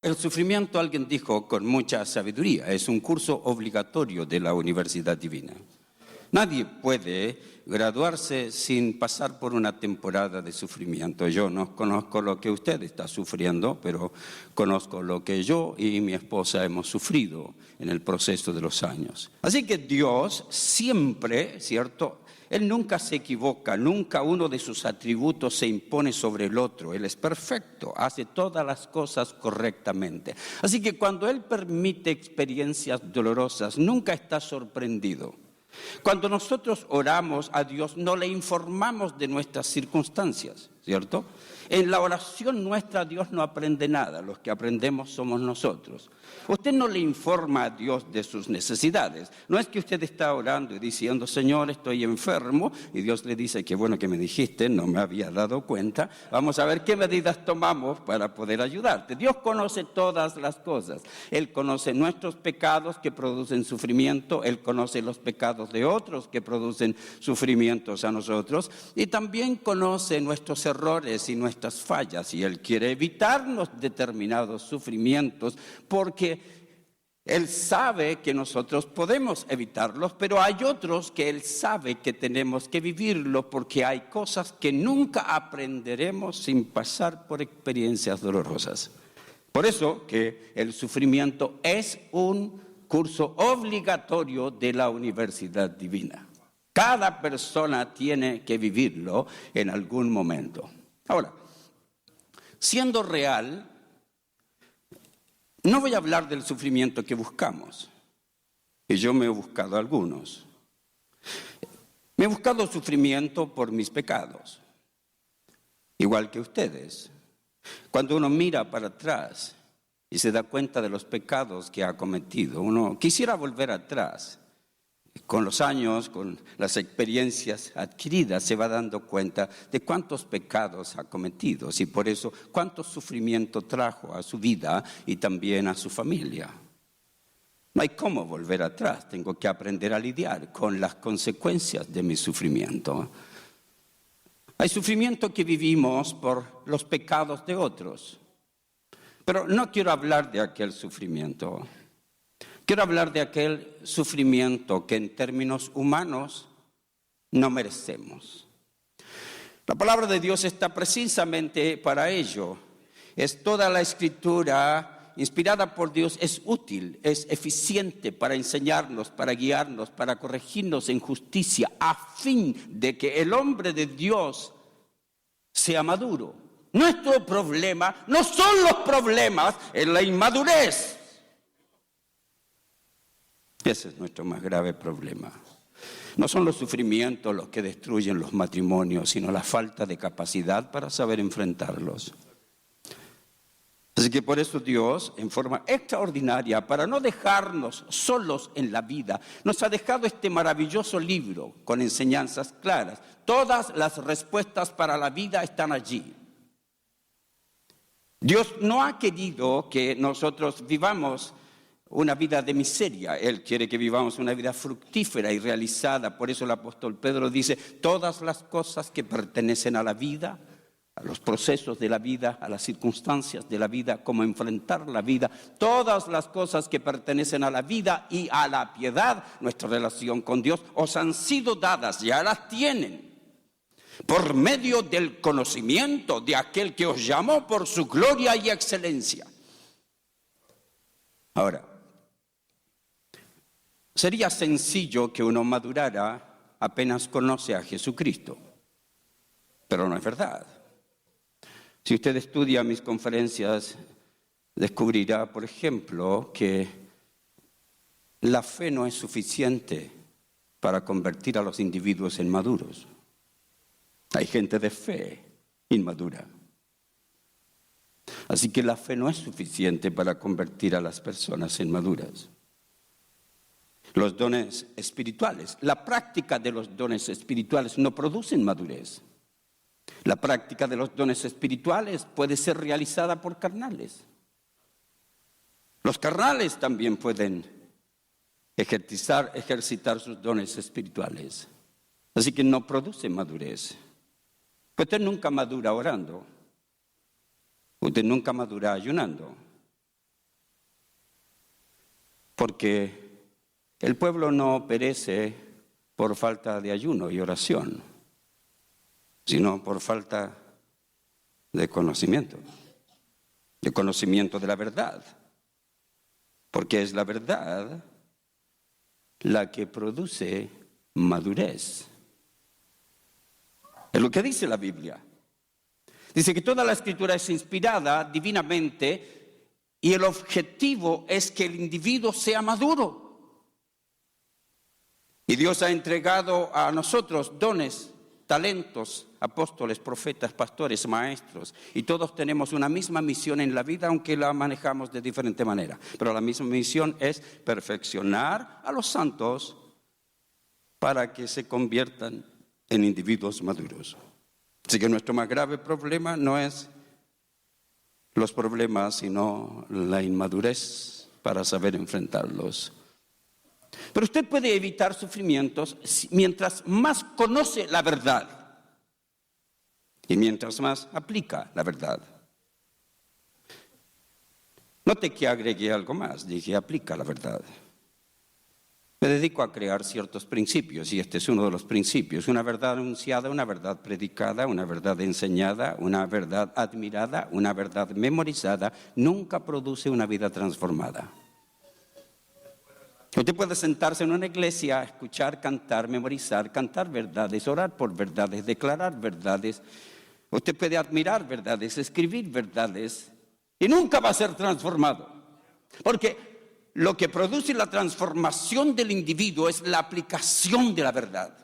el sufrimiento, alguien dijo con mucha sabiduría, es un curso obligatorio de la Universidad Divina. Nadie puede graduarse sin pasar por una temporada de sufrimiento. Yo no conozco lo que usted está sufriendo, pero conozco lo que yo y mi esposa hemos sufrido en el proceso de los años. Así que Dios siempre, ¿cierto? Él nunca se equivoca, nunca uno de sus atributos se impone sobre el otro. Él es perfecto, hace todas las cosas correctamente. Así que cuando Él permite experiencias dolorosas, nunca está sorprendido. Cuando nosotros oramos a Dios, no le informamos de nuestras circunstancias, ¿cierto? En la oración nuestra Dios no aprende nada, los que aprendemos somos nosotros. Usted no le informa a Dios de sus necesidades. No es que usted está orando y diciendo, Señor, estoy enfermo, y Dios le dice, qué bueno que me dijiste, no me había dado cuenta, vamos a ver qué medidas tomamos para poder ayudarte. Dios conoce todas las cosas. Él conoce nuestros pecados que producen sufrimiento, Él conoce los pecados de otros que producen sufrimientos a nosotros, y también conoce nuestros errores y nuestras fallas, y Él quiere evitarnos determinados sufrimientos porque Él sabe que nosotros podemos evitarlos, pero hay otros que Él sabe que tenemos que vivirlo porque hay cosas que nunca aprenderemos sin pasar por experiencias dolorosas. Por eso que el sufrimiento es un curso obligatorio de la Universidad Divina. Cada persona tiene que vivirlo en algún momento. Ahora, siendo real, no voy a hablar del sufrimiento que buscamos, y yo me he buscado algunos. Me he buscado sufrimiento por mis pecados, igual que ustedes. Cuando uno mira para atrás y se da cuenta de los pecados que ha cometido, uno quisiera volver atrás. Con los años, con las experiencias adquiridas, se va dando cuenta de cuántos pecados ha cometido y por eso cuánto sufrimiento trajo a su vida y también a su familia. No hay cómo volver atrás, tengo que aprender a lidiar con las consecuencias de mi sufrimiento. Hay sufrimiento que vivimos por los pecados de otros, pero no quiero hablar de aquel sufrimiento. Quiero hablar de aquel sufrimiento que en términos humanos no merecemos. La palabra de Dios está precisamente para ello. Es toda la Escritura inspirada por Dios, es útil, es eficiente para enseñarnos, para guiarnos, para corregirnos en justicia, a fin de que el hombre de Dios sea maduro. Nuestro problema no son los problemas, es la inmadurez. Ese es nuestro más grave problema. No son los sufrimientos los que destruyen los matrimonios, sino la falta de capacidad para saber enfrentarlos. Así que por eso Dios, en forma extraordinaria, para no dejarnos solos en la vida, nos ha dejado este maravilloso libro con enseñanzas claras. Todas las respuestas para la vida están allí. Dios no ha querido que nosotros vivamos una vida de miseria. Él quiere que vivamos una vida fructífera y realizada. Por eso el apóstol Pedro dice, todas las cosas que pertenecen a la vida, a los procesos de la vida, a las circunstancias de la vida, cómo enfrentar la vida, todas las cosas que pertenecen a la vida y a la piedad, nuestra relación con Dios, os han sido dadas, ya las tienen, por medio del conocimiento de aquel que os llamó por su gloria y excelencia. Ahora, sería sencillo que uno madurara apenas conoce a Jesucristo, pero no es verdad. Si usted estudia mis conferencias, descubrirá, por ejemplo, que la fe no es suficiente para convertir a los individuos en maduros. Hay gente de fe inmadura. Así que la fe no es suficiente para convertir a las personas en maduras. Los dones espirituales, la práctica de los dones espirituales no producen madurez. La práctica de los dones espirituales puede ser realizada por carnales. Los carnales también pueden ejercitar sus dones espirituales. Así que no produce madurez. Usted nunca madura orando. Usted nunca madura ayunando. Porque el pueblo no perece por falta de ayuno y oración, sino por falta de conocimiento de la verdad. Porque es la verdad la que produce madurez. Es lo que dice la Biblia. Dice que toda la Escritura es inspirada divinamente y el objetivo es que el individuo sea maduro. Y Dios ha entregado a nosotros dones, talentos, apóstoles, profetas, pastores, maestros. Y todos tenemos una misma misión en la vida, aunque la manejamos de diferente manera. Pero la misma misión es perfeccionar a los santos para que se conviertan en individuos maduros. Así que nuestro más grave problema no es los problemas, sino la inmadurez para saber enfrentarlos. Pero usted puede evitar sufrimientos mientras más conoce la verdad y mientras más aplica la verdad. Note que agregué algo más, dije aplica la verdad. Me dedico a crear ciertos principios y este es uno de los principios. Una verdad anunciada, una verdad predicada, una verdad enseñada, una verdad admirada, una verdad memorizada, nunca produce una vida transformada. Usted puede sentarse en una iglesia, escuchar, cantar, memorizar, cantar verdades, orar por verdades, declarar verdades. Usted puede admirar verdades, escribir verdades y nunca va a ser transformado. Porque lo que produce la transformación del individuo es la aplicación de la verdad.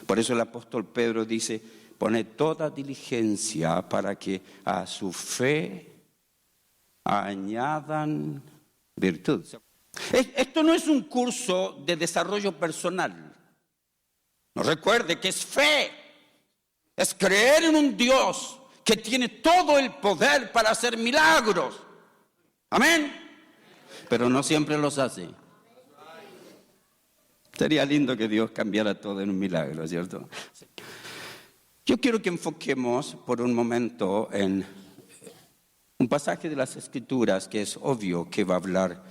Por eso el apóstol Pedro dice, pone toda diligencia para que a su fe añadan virtud. Esto no es un curso de desarrollo personal. No, recuerde que es fe, es creer en un Dios que tiene todo el poder para hacer milagros. Amén. Pero no siempre los hace. Sería lindo que Dios cambiara todo en un milagro, ¿cierto? Yo quiero que enfoquemos por un momento en un pasaje de las Escrituras que es obvio que va a hablar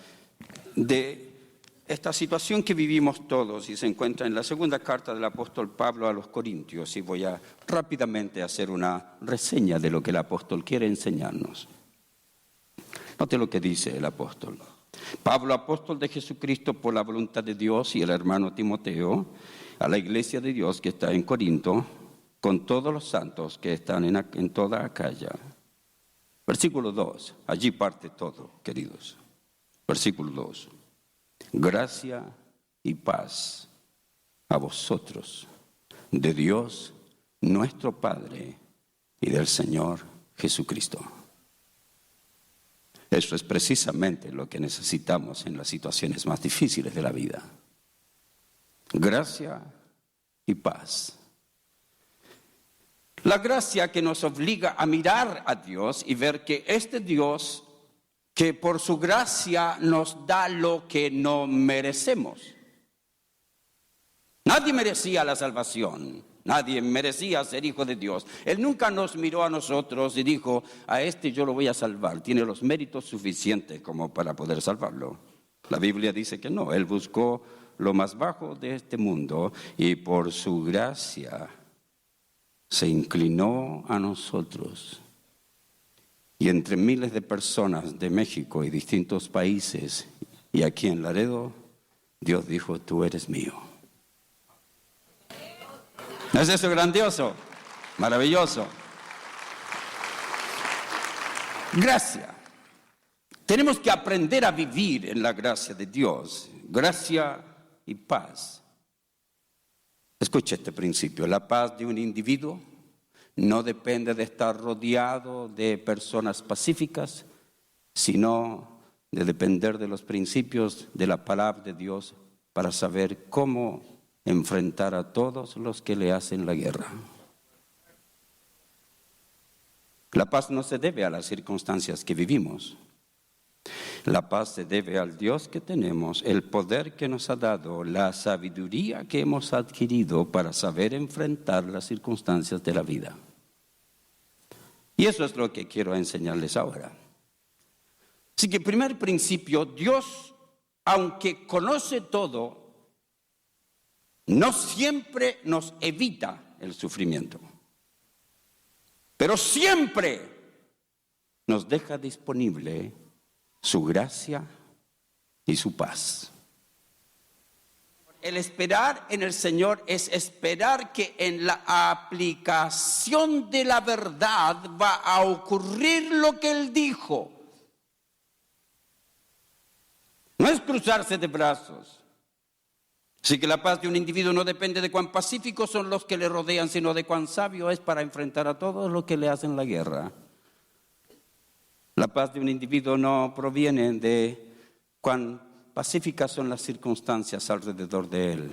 de esta situación que vivimos todos y se encuentra en la segunda carta del apóstol Pablo a los Corintios. Y voy a rápidamente hacer una reseña de lo que el apóstol quiere enseñarnos. Note lo que dice el apóstol. Pablo, apóstol de Jesucristo por la voluntad de Dios, y el hermano Timoteo, a la iglesia de Dios que está en Corinto, con todos los santos que están en toda Acaya. Versículo 2, allí parte todo, queridos. Versículo 2. Gracia y paz a vosotros, de Dios nuestro Padre y del Señor Jesucristo. Eso es precisamente lo que necesitamos en las situaciones más difíciles de la vida. Gracia y paz. La gracia que nos obliga a mirar a Dios y ver que este Dios, que por su gracia nos da lo que no merecemos. Nadie merecía la salvación, nadie merecía ser hijo de Dios. Él nunca nos miró a nosotros y dijo, a este yo lo voy a salvar, tiene los méritos suficientes como para poder salvarlo. La Biblia dice que no, Él buscó lo más bajo de este mundo y por su gracia se inclinó a nosotros. Y entre miles de personas de México y distintos países y aquí en Laredo, Dios dijo, tú eres mío. ¿No es eso grandioso? Maravilloso. Gracia. Tenemos que aprender a vivir en la gracia de Dios. Gracia y paz. Escuche este principio. La paz de un individuo no depende de estar rodeado de personas pacíficas, sino de depender de los principios de la palabra de Dios para saber cómo enfrentar a todos los que le hacen la guerra. La paz no se debe a las circunstancias que vivimos. La paz se debe al Dios que tenemos, el poder que nos ha dado, la sabiduría que hemos adquirido para saber enfrentar las circunstancias de la vida. Y eso es lo que quiero enseñarles ahora. Así que primer principio, Dios, aunque conoce todo, no siempre nos evita el sufrimiento, pero siempre nos deja disponible su gracia y su paz. El esperar en el Señor es esperar que en la aplicación de la verdad va a ocurrir lo que Él dijo. No es cruzarse de brazos. Así que la paz de un individuo no depende de cuán pacíficos son los que le rodean, sino de cuán sabio es para enfrentar a todos los que le hacen la guerra. La paz de un individuo no proviene de cuán pacíficas son las circunstancias alrededor de él,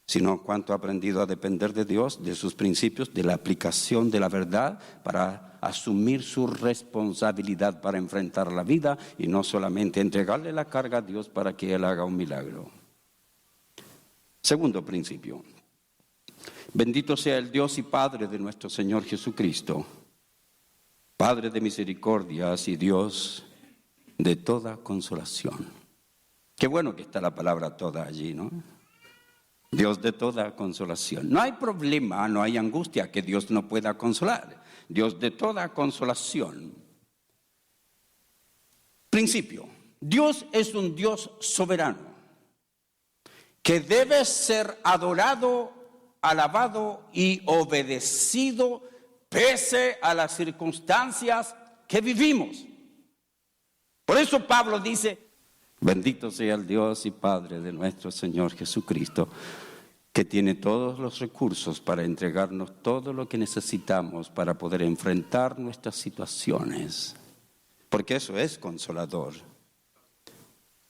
sino cuánto ha aprendido a depender de Dios, de sus principios, de la aplicación de la verdad para asumir su responsabilidad para enfrentar la vida y no solamente entregarle la carga a Dios para que Él haga un milagro. Segundo principio. Bendito sea el Dios y Padre de nuestro Señor Jesucristo, Padre de misericordias y Dios de toda consolación. Qué bueno que está la palabra toda allí, ¿no? Dios de toda consolación. No hay problema, no hay angustia que Dios no pueda consolar. Dios de toda consolación. Principio. Dios es un Dios soberano que debe ser adorado, alabado y obedecido pese a las circunstancias que vivimos. Por eso Pablo dice: bendito sea el Dios y Padre de nuestro Señor Jesucristo, que tiene todos los recursos para entregarnos todo lo que necesitamos para poder enfrentar nuestras situaciones. Porque eso es consolador.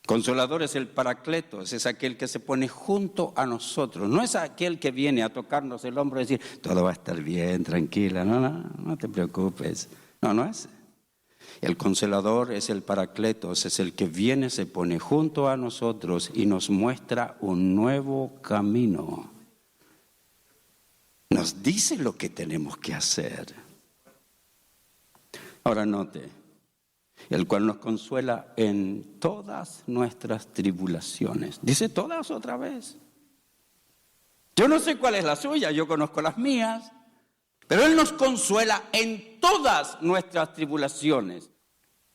Consolador es el Paracletos, es aquel que se pone junto a nosotros. No es aquel que viene a tocarnos el hombro y decir, todo va a estar bien, tranquila, no te preocupes. No es. El Consolador es el Paracletos, es el que viene, se pone junto a nosotros y nos muestra un nuevo camino. Nos dice lo que tenemos que hacer. Ahora note, el cual nos consuela en todas nuestras tribulaciones. Dice todas otra vez. Yo no sé cuál es la suya, yo conozco las mías. Pero Él nos consuela en todas nuestras tribulaciones.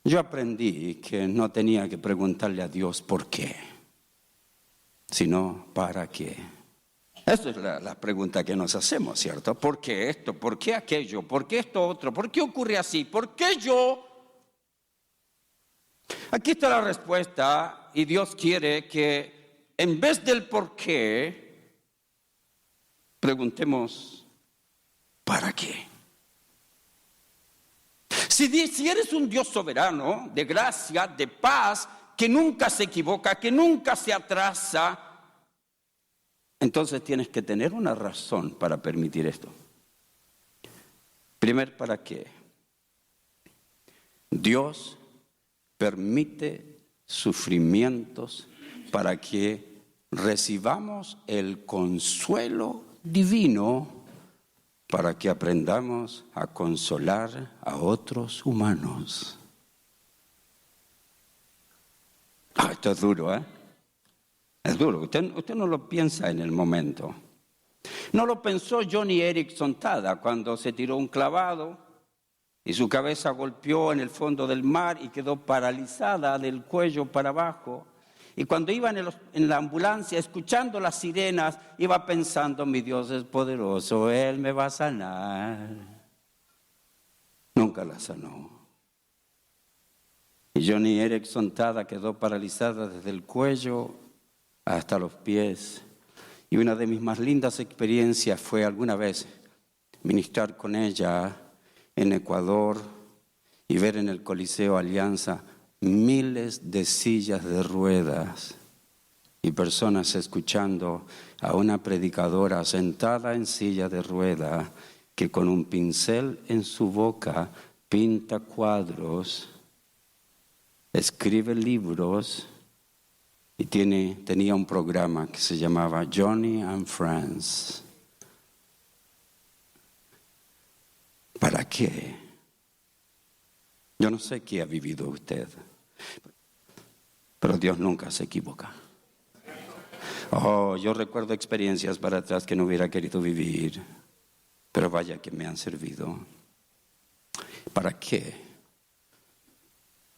Yo aprendí que no tenía que preguntarle a Dios por qué, sino para qué. Esa es la pregunta que nos hacemos, ¿cierto? ¿Por qué esto? ¿Por qué aquello? ¿Por qué esto otro? ¿Por qué ocurre así? ¿Por qué yo? Aquí está la respuesta y Dios quiere que en vez del por qué, preguntemos ¿para qué? Si eres un Dios soberano, de gracia, de paz, que nunca se equivoca, que nunca se atrasa, entonces tienes que tener una razón para permitir esto. Primero, ¿para qué? Dios permite sufrimientos para que recibamos el consuelo divino, para que aprendamos a consolar a otros humanos. Esto es duro, ¿eh? Es duro. Usted no lo piensa en el momento. No lo pensó Johnny Erickson Tada cuando se tiró un clavado y su cabeza golpeó en el fondo del mar y quedó paralizada del cuello para abajo. Y cuando iba en la ambulancia escuchando las sirenas, iba pensando, mi Dios es poderoso, Él me va a sanar. Nunca la sanó. Y Johnny Erickson Tada quedó paralizada desde el cuello hasta los pies. Y una de mis más lindas experiencias fue alguna vez ministrar con ella en Ecuador y ver en el Coliseo Alianza miles de sillas de ruedas y personas escuchando a una predicadora sentada en silla de ruedas que con un pincel en su boca pinta cuadros, escribe libros y tenía un programa que se llamaba Johnny and Friends. ¿Para qué? Yo no sé qué ha vivido usted. Pero Dios nunca se equivoca. Oh, yo recuerdo experiencias para atrás que no hubiera querido vivir, pero vaya que me han servido. ¿Para qué?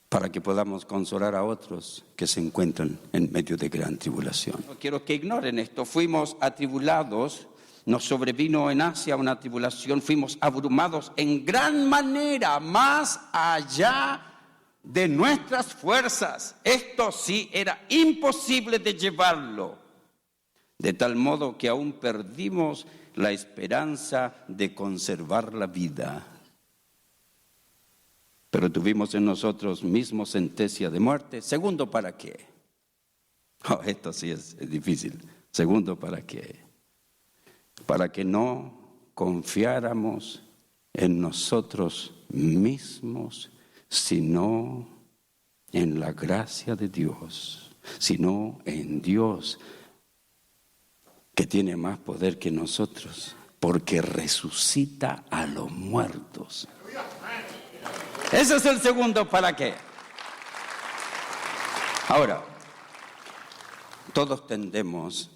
Para que podamos consolar a otros que se encuentran en medio de gran tribulación. No quiero que ignoren esto. Fuimos atribulados, nos sobrevino en Asia una tribulación, fuimos abrumados en gran manera, más allá de nuestras fuerzas. Esto sí era imposible de llevarlo, de tal modo que aún perdimos la esperanza de conservar la vida. Pero tuvimos en nosotros mismos sentencia de muerte. Segundo, ¿para qué? Oh, esto sí es difícil. Segundo, ¿para qué? Para que no confiáramos en nosotros mismos, sino en la gracia de Dios, sino en Dios, que tiene más poder que nosotros, porque resucita a los muertos. Ese es el segundo ¿para qué? Ahora, todos tendemos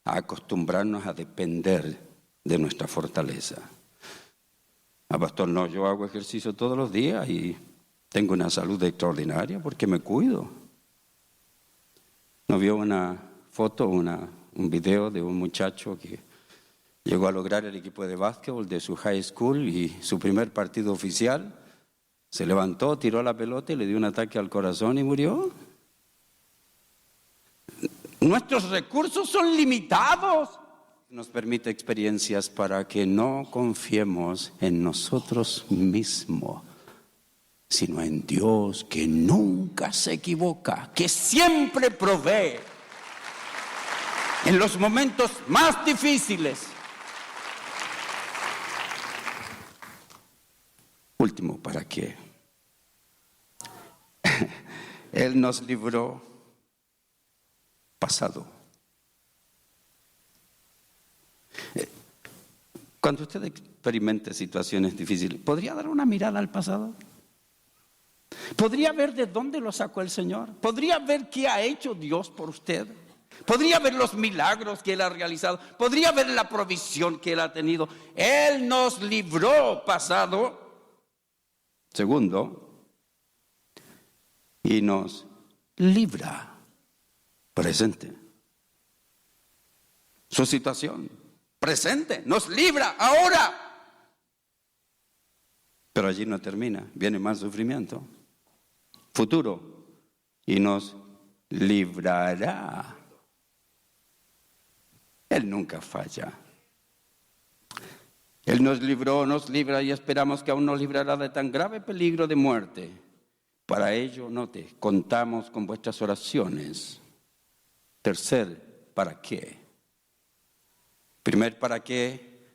a acostumbrarnos a depender de nuestra fortaleza. Pastor, no, yo hago ejercicio todos los días y tengo una salud extraordinaria porque me cuido. ¿No vio una foto, un video de un muchacho que llegó a lograr el equipo de básquetbol de su high school y su primer partido oficial? Se levantó, tiró la pelota y le dio un ataque al corazón y murió. Nuestros recursos son limitados. Nos permite experiencias para que no confiemos en nosotros mismos, sino en Dios, que nunca se equivoca, que siempre provee en los momentos más difíciles. Último, ¿para qué? Él nos libró pasado. Cuando usted experimente situaciones difíciles, ¿podría dar una mirada al pasado? ¿Podría ver de dónde lo sacó el Señor? ¿Podría ver qué ha hecho Dios por usted? ¿Podría ver los milagros que Él ha realizado? ¿Podría ver la provisión que Él ha tenido? Él nos libró pasado. Segundo, y nos libra presente. Su situación presente nos libra ahora. Pero allí no termina, viene más sufrimiento. Futuro, y nos librará. Él nunca falla. Él nos libró, nos libra y esperamos que aún nos librará de tan grave peligro de muerte. Para ello, note, contamos con vuestras oraciones. Tercer, ¿para qué? Primer, ¿para qué?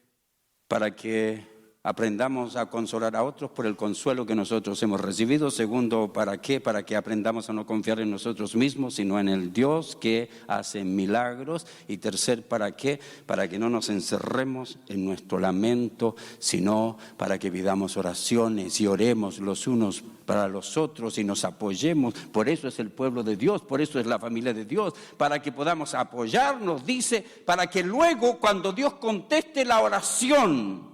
Para que aprendamos a consolar a otros por el consuelo que nosotros hemos recibido. Segundo, ¿para qué? Para que aprendamos a no confiar en nosotros mismos, sino en el Dios que hace milagros. Y tercer, ¿para qué? Para que no nos encerremos en nuestro lamento, sino para que vivamos oraciones y oremos los unos para los otros y nos apoyemos. Por eso es el pueblo de Dios, por eso es la familia de Dios, para que podamos apoyarnos, dice, para que luego cuando Dios conteste la oración,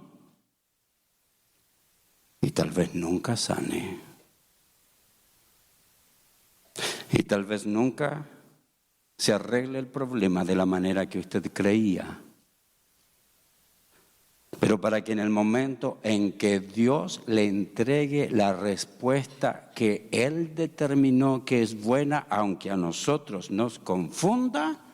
y tal vez nunca sane, y tal vez nunca se arregle el problema de la manera que usted creía, pero para que en el momento en que Dios le entregue la respuesta que Él determinó que es buena, aunque a nosotros nos confunda,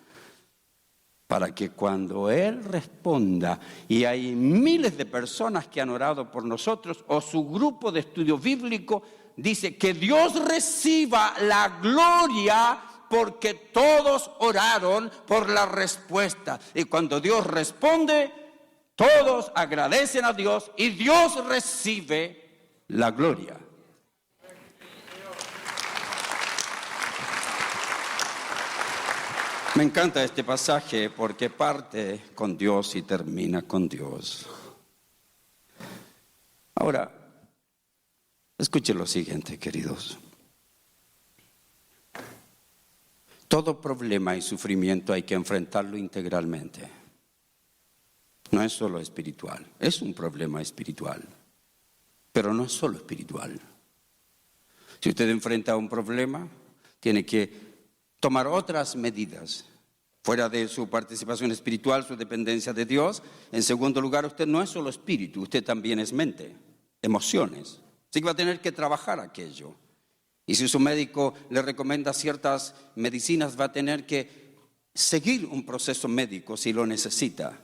para que cuando Él responda, y hay miles de personas que han orado por nosotros, o su grupo de estudio bíblico, dice que Dios reciba la gloria porque todos oraron por la respuesta. Y cuando Dios responde, todos agradecen a Dios y Dios recibe la gloria. Me encanta este pasaje porque parte con Dios y termina con Dios. Ahora, escuchen lo siguiente, queridos. Todo problema y sufrimiento hay que enfrentarlo integralmente. No es solo espiritual, es un problema espiritual, pero no es solo espiritual. Si usted enfrenta un problema, tiene que tomar otras medidas, fuera de su participación espiritual, su dependencia de Dios. En segundo lugar, usted no es solo espíritu, usted también es mente, emociones. Así que va a tener que trabajar aquello. Y si su médico le recomienda ciertas medicinas, va a tener que seguir un proceso médico si lo necesita.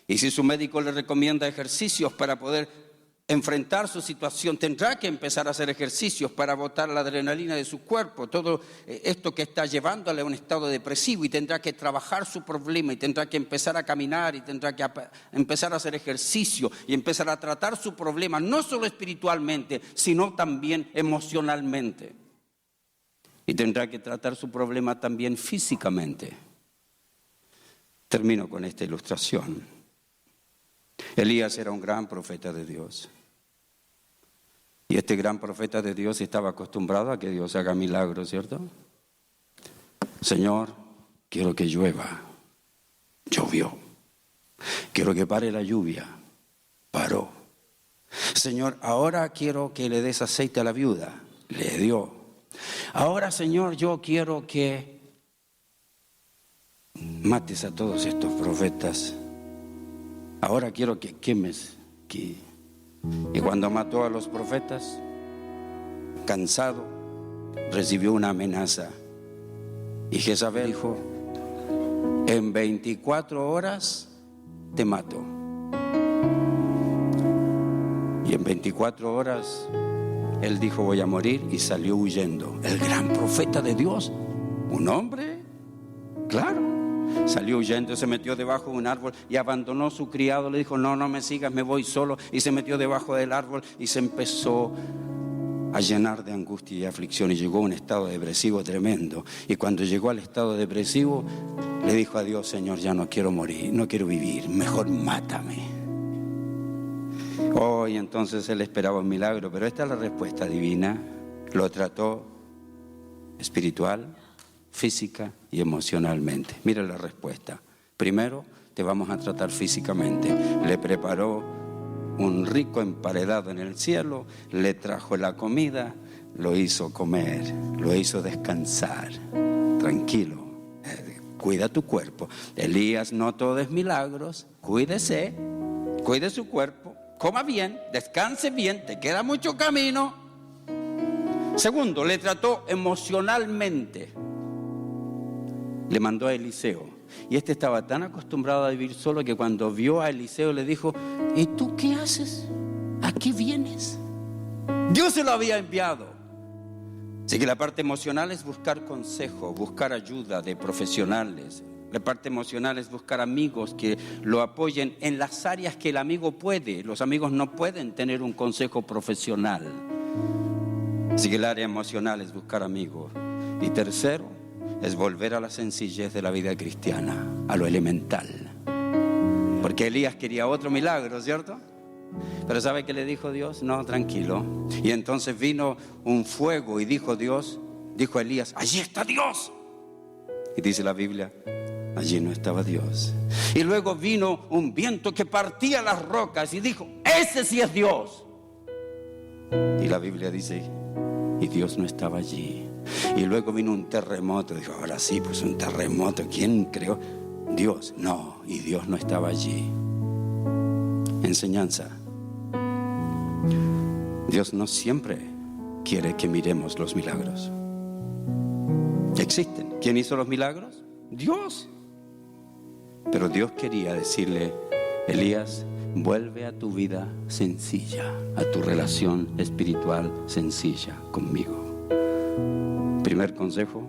Y si su médico le recomienda ejercicios para poder enfrentar su situación, tendrá que empezar a hacer ejercicios para botar la adrenalina de su cuerpo, todo esto que está llevándole a un estado depresivo, y tendrá que trabajar su problema y tendrá que empezar a caminar y tendrá que empezar a hacer ejercicio y empezar a tratar su problema, no solo espiritualmente, sino también emocionalmente. Y tendrá que tratar su problema también físicamente. Termino con esta ilustración. Elías era un gran profeta de Dios. Y este gran profeta de Dios estaba acostumbrado a que Dios haga milagros, ¿cierto? Señor, quiero que llueva. Llovió. Quiero que pare la lluvia. Paró. Señor, ahora quiero que le des aceite a la viuda. Le dio. Ahora, Señor, yo quiero que mates a todos estos profetas. Ahora quiero que quemes. Y cuando mató a los profetas, cansado, recibió una amenaza. Y Jezabel dijo: en 24 horas te mato. Y en 24 horas él dijo: voy a morir, y salió huyendo. El gran profeta de Dios, un hombre, claro. Salió huyendo, se metió debajo de un árbol y abandonó a su criado. Le dijo: no me sigas, me voy solo. Y se metió debajo del árbol y se empezó a llenar de angustia y aflicción. Y llegó a un estado depresivo tremendo. Y cuando llegó al estado depresivo, le dijo a Dios: Señor, ya no quiero morir, no quiero vivir, mejor mátame. Y entonces él esperaba un milagro, pero esta es la respuesta divina. Lo trató espiritual, física y emocionalmente. Mira la respuesta. Primero, te vamos a tratar físicamente. Le preparó un rico emparedado en el cielo, le trajo la comida, lo hizo comer, lo hizo descansar. Tranquilo, cuida tu cuerpo. Elías, no todo es milagros. Cuídese, cuide su cuerpo, coma bien, descanse bien, te queda mucho camino. Segundo, le trató emocionalmente. Le mandó a Eliseo. Y este estaba tan acostumbrado a vivir solo que cuando vio a Eliseo le dijo: ¿y tú qué haces? ¿A qué vienes? Dios se lo había enviado. Así que la parte emocional es buscar consejo, buscar ayuda de profesionales. La parte emocional es buscar amigos que lo apoyen en las áreas que el amigo puede. Los amigos no pueden tener un consejo profesional. Así que el área emocional es buscar amigos. Y tercero, es volver a la sencillez de la vida cristiana, a lo elemental. Porque Elías quería otro milagro, ¿cierto? Pero ¿sabe qué le dijo Dios? No, tranquilo. Y entonces vino un fuego y dijo Elías: allí está Dios. Y dice la Biblia: allí no estaba Dios. Y luego vino un viento que partía las rocas y dijo: ese sí es Dios. Y la Biblia dice: y Dios no estaba allí. Y luego vino un terremoto. Dijo: ahora sí, pues un terremoto. ¿Quién creó? Dios. No, y Dios no estaba allí. Enseñanza. Dios no siempre quiere que miremos los milagros. Existen. ¿Quién hizo los milagros? Dios. Pero Dios quería decirle: Elías, vuelve a tu vida sencilla, a tu relación espiritual sencilla conmigo. Primer consejo: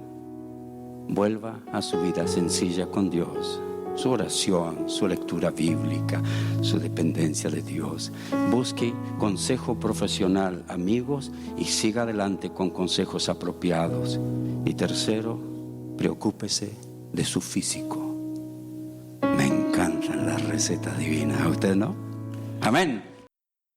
vuelva a su vida sencilla con Dios. Su oración, su lectura bíblica, su dependencia de Dios. Busque consejo profesional, amigos, y siga adelante con consejos apropiados. Y tercero, preocúpese de su físico. Me encantan las recetas divinas. ¿A usted no? Amén.